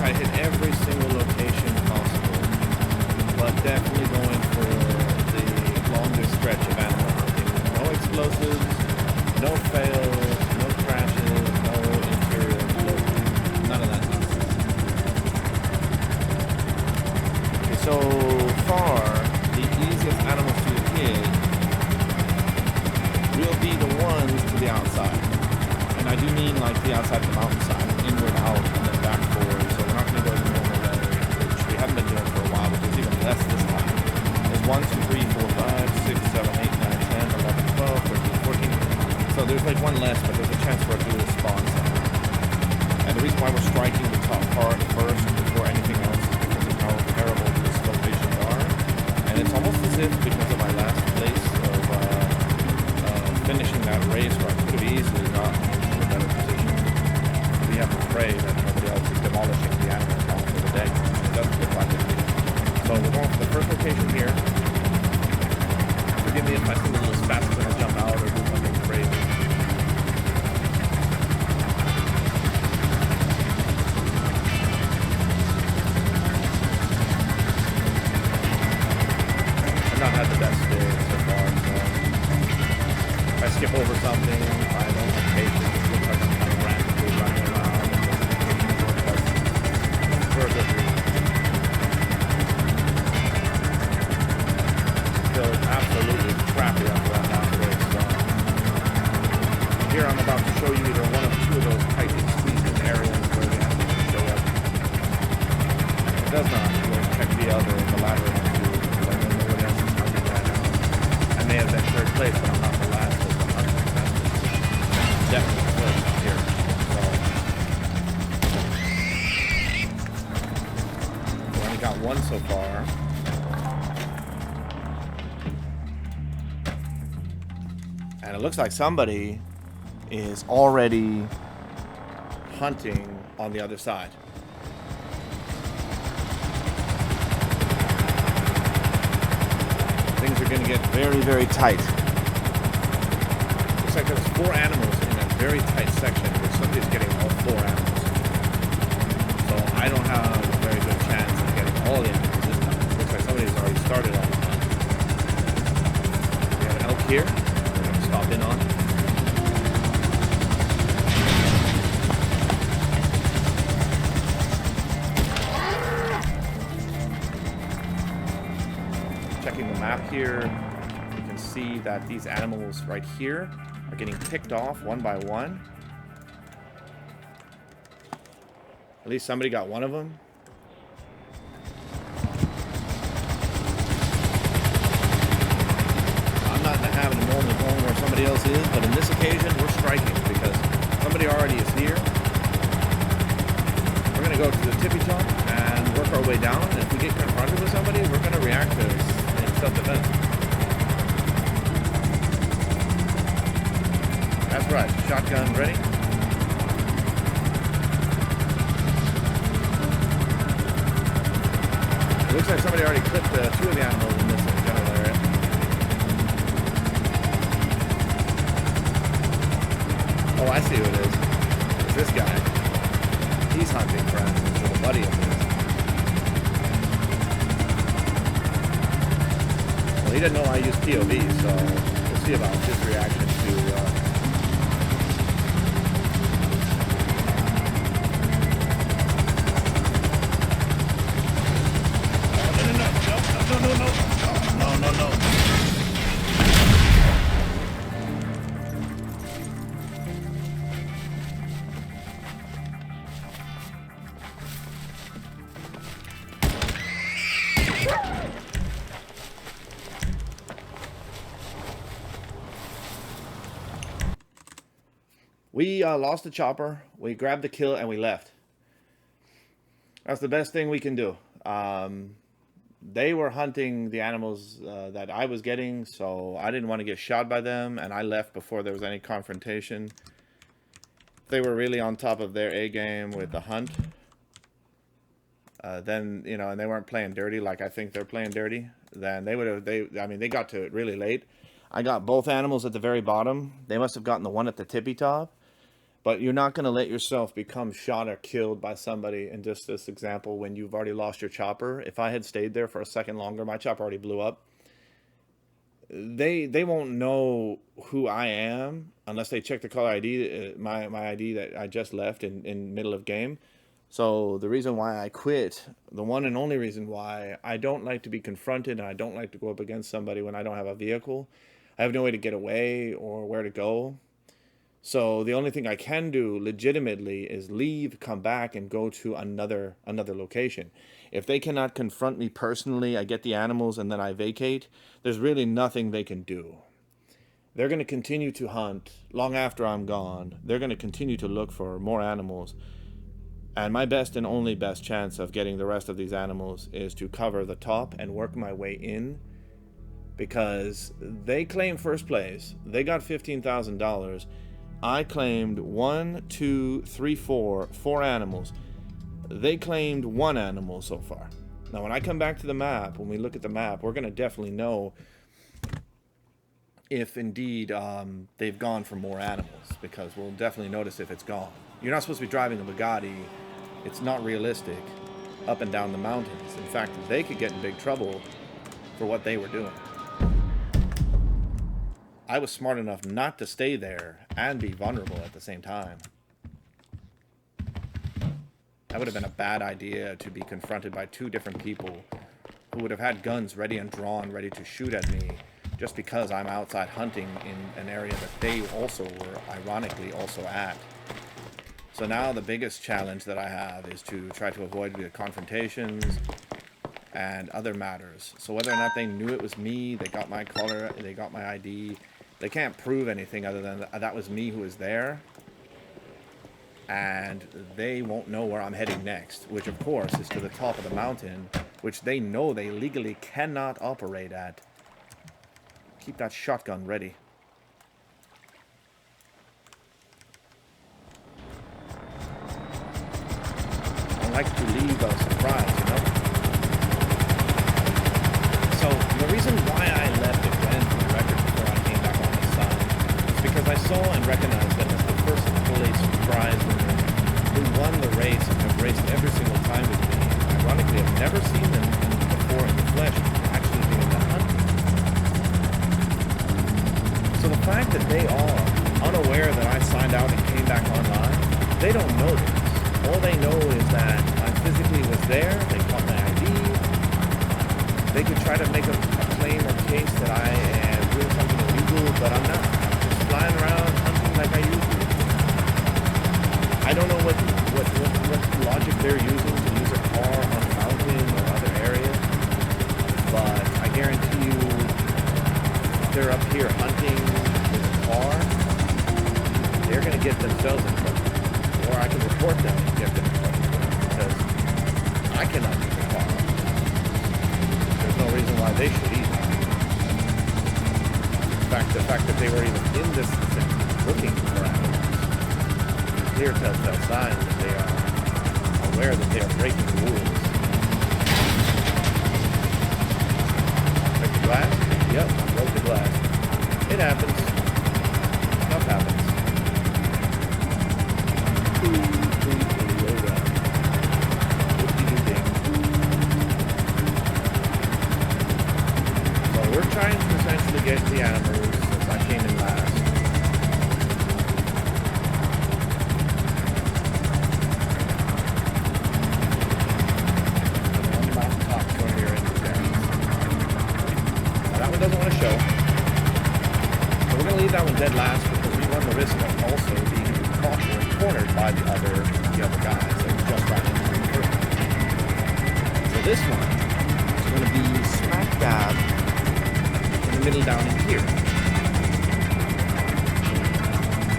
try to hit every single location possible, but definitely going for the longest stretch of animal hunting. No explosives, no fails, no crashes, no interior explosions, none of that nonsense. Okay, so far, the easiest animals to hit will be the ones to the outside. And I do mean like the outside of the mountainside, inward, out, and then back forward. So we're not going to go the normal way, which we haven't been doing for a while, which is even less this time. There's 1, 2, 3, 4, 5, 6, 7, 8, 9, 10, 11, 12, 13, 14. So there's like one less, but there's a chance for a dual spawn somewhere. And the reason why we're striking the top part first before anything else is because of how terrible these locations are. And it's almost as if, because of my last place of finishing that race where I could have easily gotten into a better position, we have to pray that nobody else is demolishing the animal count for the day. It doesn't look like it. So we're going for the first location here. Forgive me if I seem a little spastic when I jump out or do something crazy. I've not had the best day so far, so if I skip over something, I don't have patience. It looks like I'm kind of randomly running around and just for a good reason. Feel absolutely crappy after that last race. So here I'm about to show you either one of two of those tightly squeezed areas where the animals can show up. It does not. We'll check the other, the latter one too, because I know nobody else is hunting right now. I may have been third place, but I'm not the last. Definitely first here. So we only got one so far. And it looks like somebody is already hunting on the other side. Things are going to get very, very tight. Looks like there's 4 animals in a very tight section where somebody's getting all 4 animals. So I don't have a very good chance of getting all the animals this time. It looks like somebody's already started on the hunt. We have an elk here. We're going to stop in on. Checking the map here, you can see that these animals right here are getting picked off one by one. At least somebody got one of them. I'm not in the habit of normally going where somebody else is, but in this occasion we're striking because somebody already is here. We're going to go to the tippy top and work our way down. And if we get confronted with somebody, we're going to react to this in self-defense. That's right. Shotgun ready. It looks like somebody already clipped 2 of the animals in this general area. Oh, I see who it is. It's this guy. He's hunting for animals with a buddy of his. Well, he didn't know I use POV, so we'll see about his reaction to No. We lost the chopper, we grabbed the kill, and we left. That's the best thing we can do. They were hunting the animals that I was getting, so I didn't want to get shot by them, and I left before there was any confrontation. They were really on top of their A game with the hunt. Then, you know, and they weren't playing dirty like I think they're playing dirty. Then they would have, I mean, they got to it really late. I got both animals at the very bottom. They must have gotten the one at the tippy top. But you're not going to let yourself become shot or killed by somebody. In just this example, when you've already lost your chopper, if I had stayed there for a second longer, my chopper already blew up. They won't know who I am unless they check the caller ID, my ID that I just left in middle of game. So the reason why I quit, the one and only reason why, I don't like to be confronted and I don't like to go up against somebody when I don't have a vehicle. I have no way to get away or where to go. So the only thing I can do legitimately is leave, come back, and go to another location. If they cannot confront me personally, I get the animals and then I vacate. There's really nothing they can do. They're going to continue to hunt long after I'm gone. They're going to continue to look for more animals. And my best and only best chance of getting the rest of these animals is to cover the top and work my way in, because they claim first place. They got $15,000. I claimed 1, 2, 3, 4 animals. They claimed 1 animal so far. Now, when I come back to the map, when we look at the map, we're going to definitely know if indeed they've gone for more animals, because we'll definitely notice if it's gone. You're not supposed to be driving a Bugatti. It's not realistic up and down the mountains. In fact, they could get in big trouble for what they were doing. I was smart enough not to stay there and be vulnerable at the same time. That would have been a bad idea, to be confronted by 2 different people who would have had guns ready and drawn, ready to shoot at me, just because I'm outside hunting in an area that they also were, ironically, also at. So now the biggest challenge that I have is to try to avoid the confrontations and other matters. So whether or not they knew it was me, they got my collar, they got my ID, they can't prove anything other than that was me who was there. And they won't know where I'm heading next, which of course is to the top of the mountain, which they know they legally cannot operate at. Keep that shotgun ready. I like to leave a surprise, you know? So the reason why I left it went for the record before I came back on this side is because I saw and recognized them as the first place prize winner who won the race and have raced every single time with me. Ironically, I've never seen them before in the flesh actually doing the hunt. So the fact that they are unaware that I signed out and came back online, they don't know this. All they know is that I physically was there, they caught my ID. They could try to make a claim or case that I am doing something illegal, but I'm not. I'm just flying around hunting like I usually do. I don't know what logic they're using to use a car on a mountain or other area, but I guarantee you, if they're up here hunting with a car, they're going to get themselves in trouble. Or I can report them and get them in trouble, because I cannot use a car. There's no reason why they should either. The fact that they were even in this vicinity looking for animals, clear telltale signs that they are aware that they are breaking the rules. Break the glass? Yep, broke the glass. It happens. Stuff happens. So we're trying to essentially get the animals since I came in last. On the mountaintop going here in the dance. Now that one doesn't want to show. So we're going to leave that one dead last, because we run the risk of also being caught or cornered by the other guys that just got into the first. So this one is going to be smack dab in the middle down in here.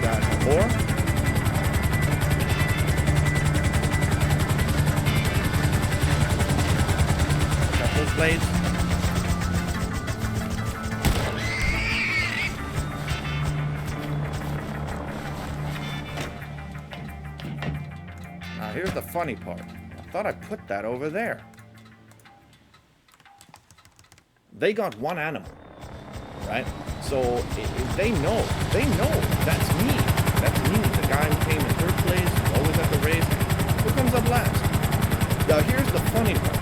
Got four. Got those blades. Here's the funny part. I thought I put that over there. They got 1 animal, right? So they know that's me. That's me that guy who came in third place, who's always at the race, who comes up last. Now here's the funny part.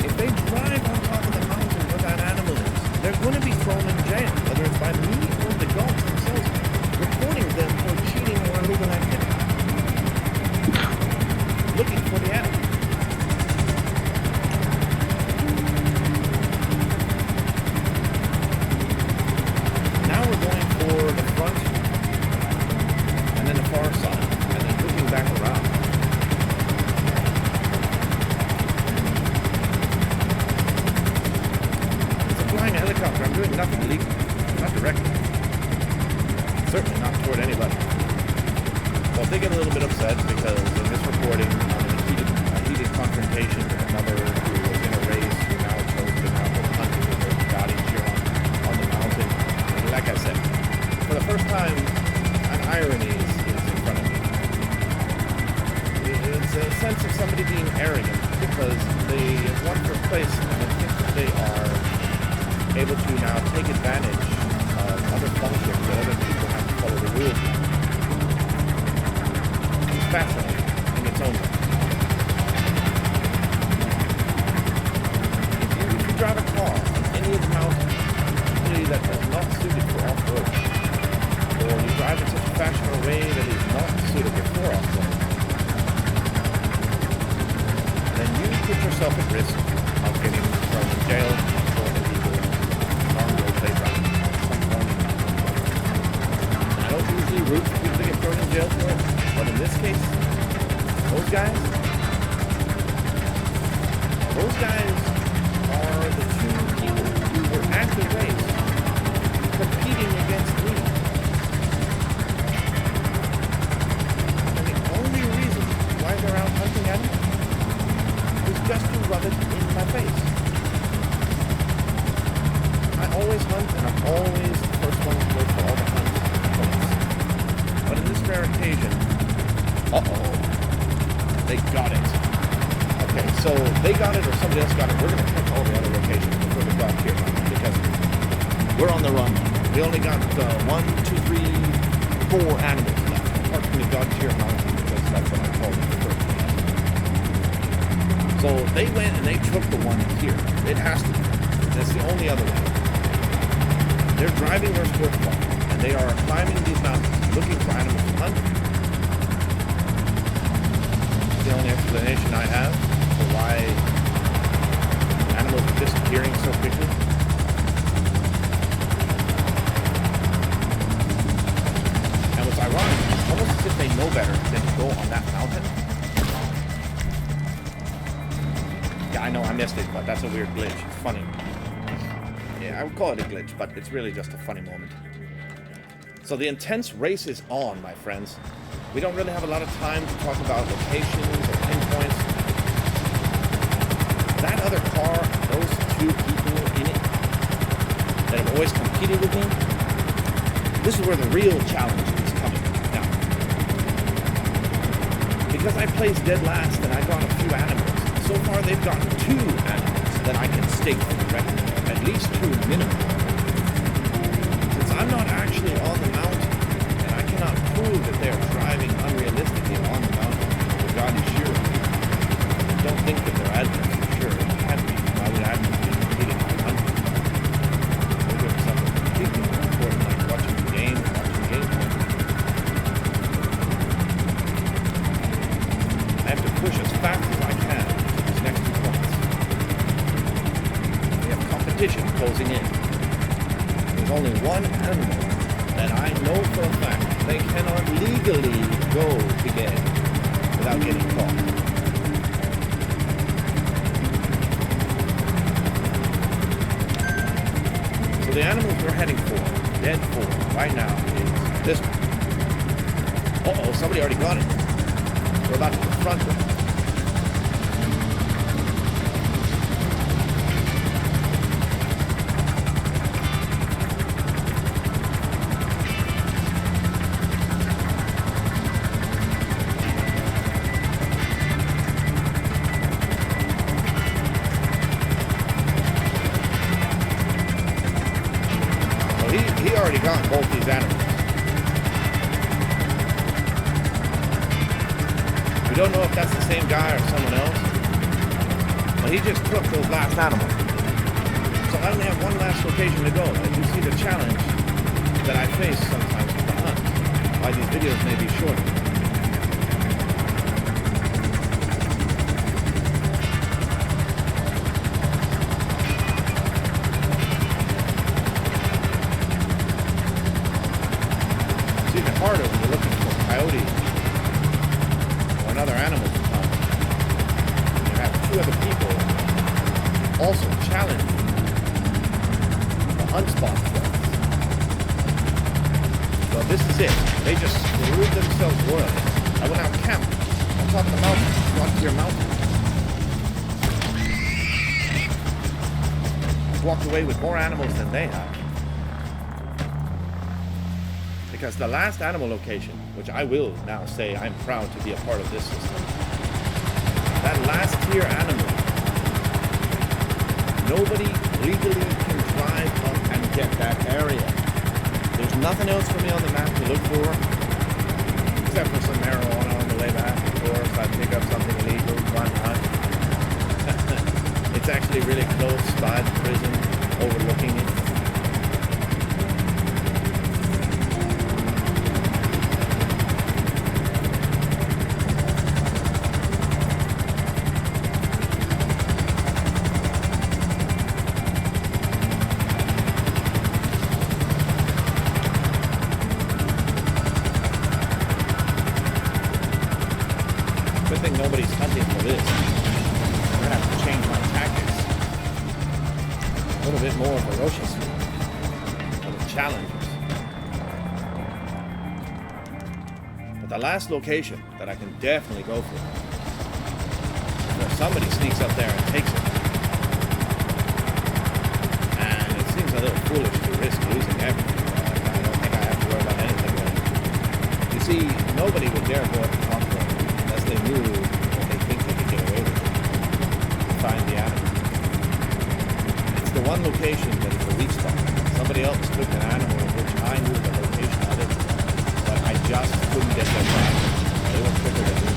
If they drive on top of the mountain where that animal is, they're going to be thrown in jail, whether it's by me or the dogs themselves, reporting them for cheating or illegal activity. Looking for the animal. Now we're going for the front, and then the far side, and then looking back around. It's a flying helicopter. I'm doing nothing illegal. Not directly. Certainly not toward anybody. So if they get a little bit upset because in this recording, I'm in a heated confrontation with another who was in a race who now chose to now go hunting with their Bugatti here on the mountain. And like I said, for the first time, an irony is in front of me. It's a sense of somebody being arrogant because they won first place and they think that they are able to now take advantage of other functions that other people have to follow the rules. It's fascinating in its own way. If you drive a car on any of the mountains, particularly that is not suited for off-road, or you drive in such a fashion or way that is not suitable for off-road, then you put yourself at risk of getting thrown in jail for illegal non-road play driving. I don't usually root for people to get thrown in jail for it, but in this case, those guys are the two people who were at the race competing against me. And the only reason why they're out hunting animals is just to rub it in my face. I always hunt and I'm always the first one to go for all the hunts. But in this rare occasion, they got it. Okay, so they got it or somebody else got it. We're going to check all the other locations before we got here because we're on the run. We only got 1, 2, 3, 4 animals left. Apart from the God-tier mountain because that's what I called it first. So they went and they took the one here. It has to be. That's the only other one. They're driving their sport car and they are climbing these mountains looking for animals to hunt. The only explanation I have for why animals are disappearing so quickly. And what's ironic, it's almost as if they know better than to go on that mountain. Yeah, I know I missed it, but that's a weird glitch. It's funny. Yeah, I would call it a glitch, but it's really just a funny moment. So the intense race is on, my friends. We don't really have a lot of time to talk about locations or pinpoints. That other car, those two people in it that have always competed with me, this is where the real challenge is coming now. Because I placed dead last and I got a few animals, so far they've gotten 2 animals that I can stake for the record. At least 2 minimum. Since I'm not actually on the mountain, and I cannot prove that they're driving unrealistically on the mountain, for God is sure. I don't think that they're admins for sure. It can't be. Why would admins be competing on the mountain? They're doing something completely more important, like watching the game or watching gameplay. I have to push as fast as I can to these next 2 points. We have competition closing in. There's only one animal that I know for a fact they cannot legally go to get without getting caught. So the animals we're heading for, dead for, right now is this one. Uh-oh, somebody already got it. We're about to confront them. He already got both these animals. don't know if that's the same guy or someone else, but he just took those last animals. So I only have one last location to go. As you see the challenge that I face sometimes with the hunt, why these videos may be shorter. It's even harder when you're looking for coyote or another animal to hunt. You have two other people also challenge the hunt spot for us. So this is it. They just screwed themselves royally. I went out camp on top of the mountain, Frontier Mountain. Walked away with more animals than they have. Because the last animal location, which I will now say I'm proud to be a part of this system, that last tier animal, nobody legally can drive up and get that area. There's nothing else for me on the map to look for, except for some marijuana on the way back. Of course, I pick up something illegal, why not? It's actually really close by the prison, overlooking it. Good thing nobody's hunting for this. I'm gonna have to change my tactics. A little bit more ferocious for the challenges. But the last location that I can definitely go for, where somebody sneaks up there and takes it. And it seems a little foolish to risk losing everything. I don't think I have to worry about anything really. You see, nobody would dare go up and talk to them unless they knew what they think they could get away with to find the animal. It's the one location that is a weak spot. Somebody else took an animal which I knew the location of it, but I just couldn't get them back. They were quicker than me.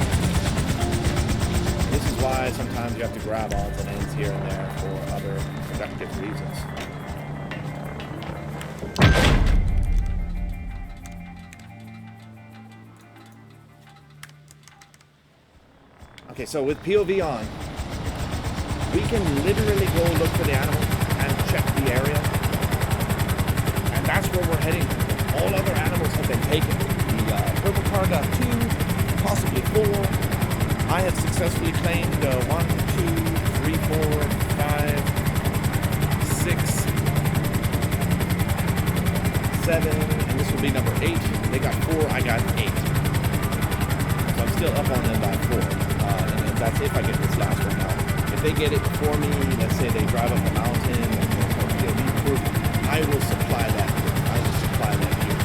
This is why sometimes you have to grab odds and ends here and there for other productive reasons. Okay, so with POV on, we can literally go look for the animal and check the area. And that's where we're heading. All other animals have been taken. The purple car got 2, possibly 4. I have successfully claimed 1, 2, 3, 4, 5, 6, 7, and this will be number 8. They got 4, I got 8. So I'm still up on them by 4. And that's if I get this last one out. If they get it before me, let's say they drive up the mountain and they'll be proof, I will supply that. I will supply that here.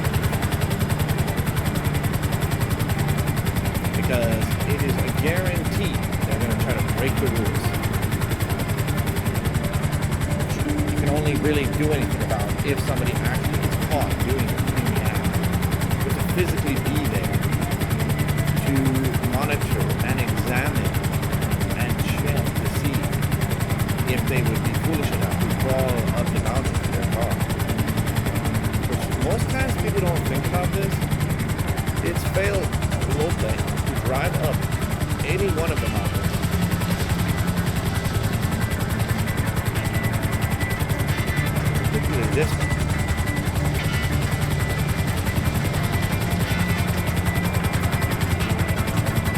Because it is a guarantee they're going to try to break the rules. You can only really do anything about if somebody actually is caught doing it in the act. You have to physically be there to monitor and examine and check to see if they would be foolish enough to crawl up the mountain to their car. Which most times people don't think about this. It's failed roleplay to drive up any one of the mountains. Particularly this one.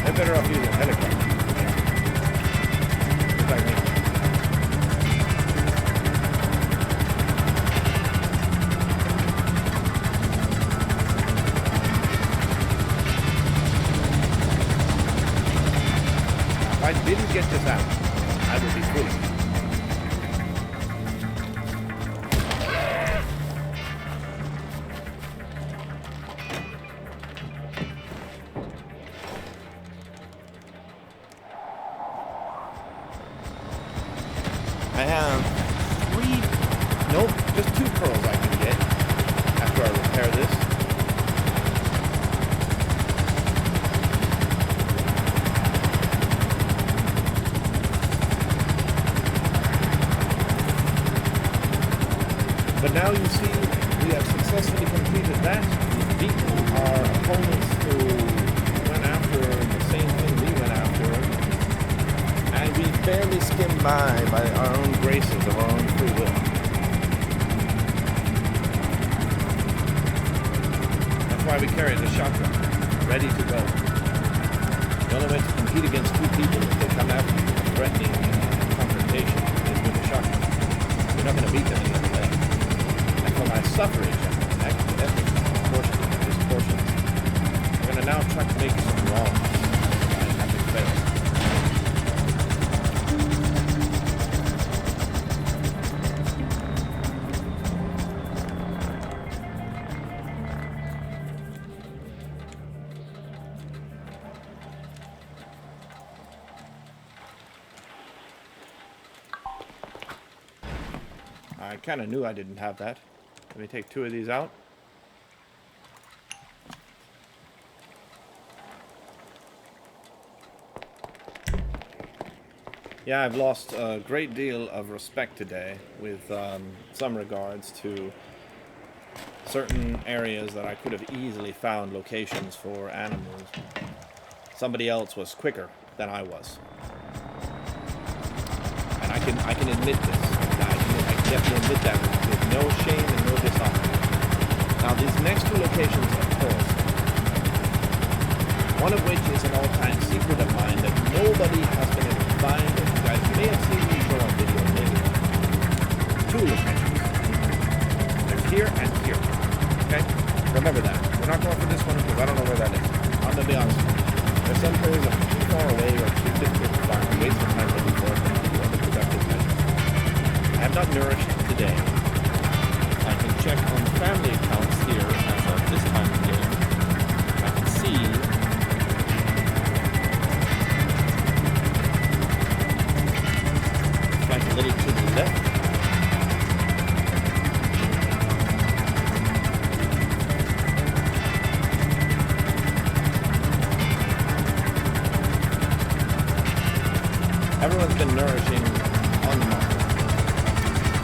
They're better off using a helicopter. Looks like me. If I didn't get this out, I would be foolish. I have 3, nope, just 2 pearls I can get after I repair this. But now you see we have successfully completed that. We've beaten our opponents who went after the same thing we went after. And we barely skimmed by our own graces of our own free will. That's why we carry the shotgun, ready to go. The only way to compete against two people if they come after you with a threatening confrontation is with a shotgun. You're not going to beat them in the way. And for my suffrage and epic portions, I'm going to now try to make some wrongs by epic fails. I kind of knew I didn't have that. Let me take 2 of these out. Yeah, I've lost a great deal of respect today with some regards to certain areas that I could have easily found locations for animals. Somebody else was quicker than I was. And I can admit this. I can definitely admit that with no shame and no dishonor. Now these next 2 locations, of course, one of which is an all-time secret of mine that nobody has been able to find. And you guys may have seen me show on video, maybe. 2 locations. There's here and here. Okay? Remember that. We're not going for this one because I don't know where that is. I'm going to be honest with you. There's some areas that are too far away or too difficult to find. Waste of time looking for it and do other productive measures. I have not nourished today. I can check on the family accounts here as of this time of day. I can see it's like a little to the left. Everyone's been nourishing on the market.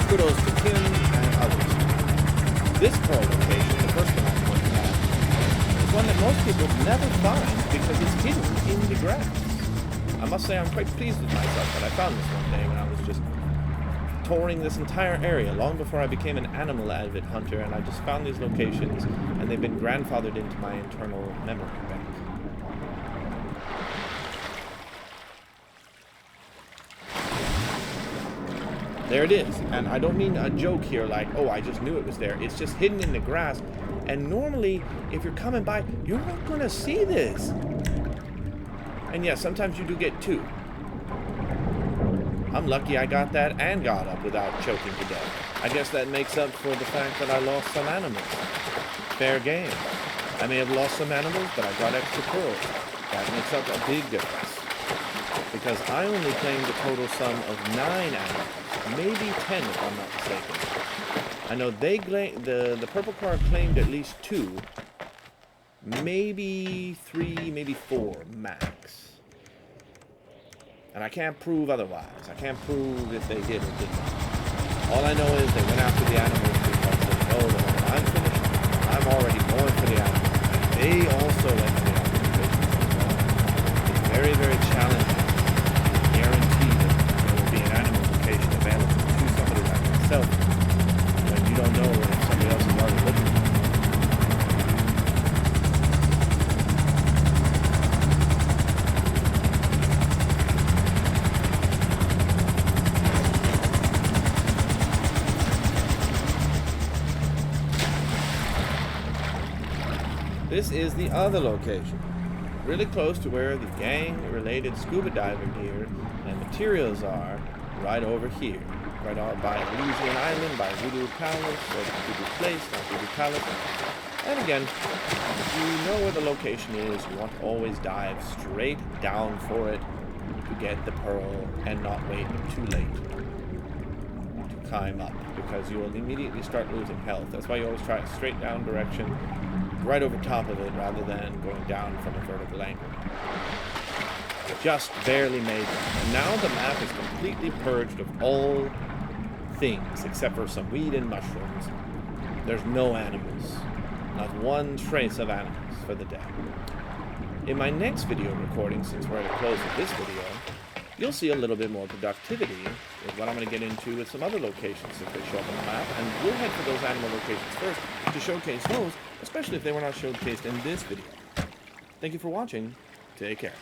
Kudos to Kim and others. This pearl location, the first one I'm pointing at, is one that most people never find because it's hidden in the grass. I must say I'm quite pleased with myself that I found this one day when I was just touring this entire area long before I became an animal avid hunter, and I just found these locations and they've been grandfathered into my internal memory bank. There it is, and I don't mean a joke here like, oh, I just knew it was there. It's just hidden in the grass, and normally, if you're coming by, you're not going to see this. And yeah, sometimes you do get 2. I'm lucky I got that and got up without choking to death. I guess that makes up for the fact that I lost some animals. Fair game. I may have lost some animals, but I got extra pearls. That makes up a big difference. Because I only claimed a total sum of 9 animals. Maybe 10 if I'm not mistaken. I know they the purple car claimed at least 2. Maybe 3, maybe 4 max. And I can't prove otherwise. I can't prove if they did or did not. All I know is they went after the animals because they know that when I'm finished, I'm already going for the animals. And they also went for the animals. It's very, very challenging. Guarantee that there will be an animal location available to somebody like myself when you don't know if somebody else is already looking for it. This is the other location, really close to where the gang-related scuba diver gear and materials are, right over here, right out by Elysian Island, by Voodoo Palace, or Voodoo Place, not Voodoo Palace. And again, if you know where the location is, you want to always dive straight down for it to get the pearl and not wait too late to climb up, because you will immediately start losing health. That's why you always try a straight down direction, right over top of it, rather than going down from a vertical angle. Just barely made it. And now the map is completely purged of all things except for some weed and mushrooms. There's no animals. Not one trace of animals for the day. In my next video recording, since we're at the close of this video, you'll see a little bit more productivity with what I'm going to get into with some other locations if they show up on the map, and we'll head for those animal locations first to showcase those, especially if they were not showcased in this video. Thank you for watching. Take care.